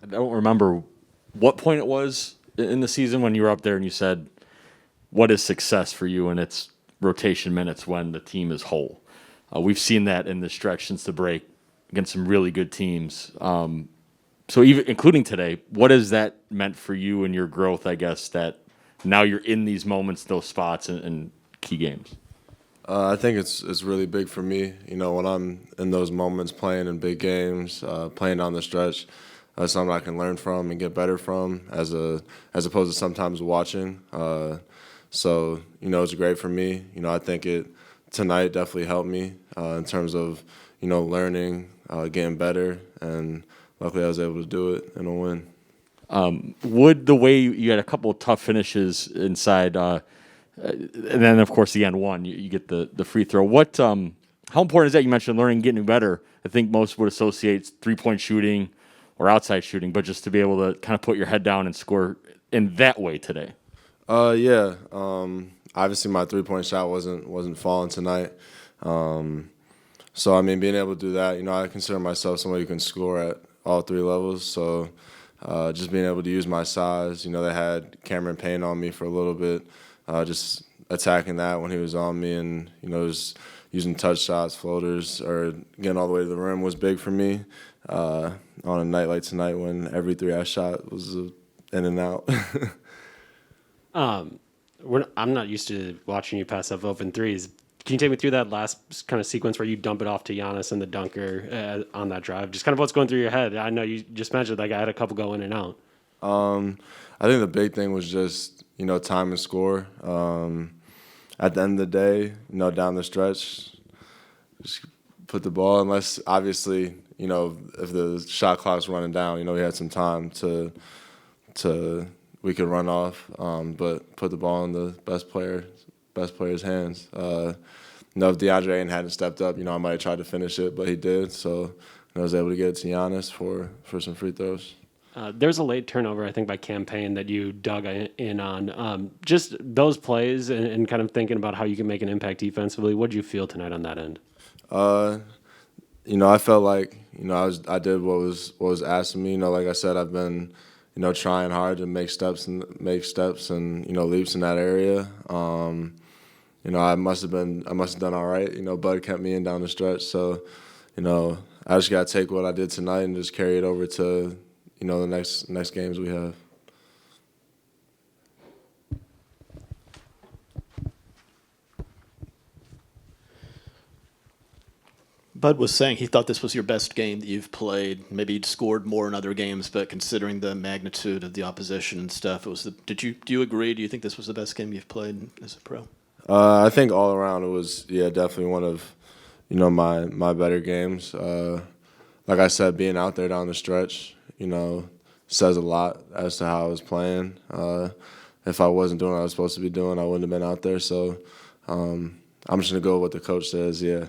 I don't remember what point it was in the season when you were up there and you said, "What is success for you?" And it's rotation minutes when the team is whole. We've seen that in the stretch since the break against some really good teams. So even including today, what has that meant for you and your growth? I guess that now you're in these moments, those spots, and key games. I think it's really big for me. You know, when I'm in those moments, playing in big games, playing down the stretch, that's something I can learn from and get better from, as opposed to sometimes watching. So you know, it's great for me. You know, I think it tonight definitely helped me in terms of learning, getting better, and luckily I was able to do it in a win. Would the way you had a couple of tough finishes inside, and then of course the end one, you get the free throw. How important is that? You mentioned learning, getting better. I think most would associate 3-point shooting or outside shooting, but just to be able to kind of put your head down and score in that way today. Yeah. Obviously, my 3-point shot wasn't falling tonight. So I mean, being able to do that, I consider myself somebody who can score at all three levels. So just being able to use my size, they had Cameron Payne on me for a little bit, just attacking that when he was on me, and just using touch shots, floaters, or getting all the way to the rim was big for me. On a night like tonight, when every three I shot was in and out. I'm not used to watching you pass up open threes. Can you take me through that last kind of sequence where you dump it off to Giannis and the dunker on that drive? Just kind of what's going through your head. I know you just mentioned like I had a couple go in and out. I think the big thing was just time and score. At the end of the day, down the stretch, just put the ball. Unless obviously if the shot clock's running down, we had some time to we could run off, but put the ball in the best player's hands. If DeAndre Ayton hadn't stepped up, I might have tried to finish it, but he did. So I was able to get it to Giannis for some free throws. There's a late turnover, I think, by Campaign that you dug in on. Just those plays and kind of thinking about how you can make an impact defensively. What did you feel tonight on that end? I felt like I did what was asked of me. Like I said, I've been trying hard to make steps and leaps in that area. I must have done all right. Bud kept me in down the stretch, so I just gotta take what I did tonight and just carry it over to the next games we have. Bud was saying he thought this was your best game that you've played. Maybe you'd scored more in other games, but considering the magnitude of the opposition and stuff, do you agree? Do you think this was the best game you've played as a pro? I think all around it was definitely one of my better games. Like I said, being out there down the stretch, says a lot as to how I was playing. If I wasn't doing what I was supposed to be doing, I wouldn't have been out there. So I'm just gonna go with what the coach says. Yeah.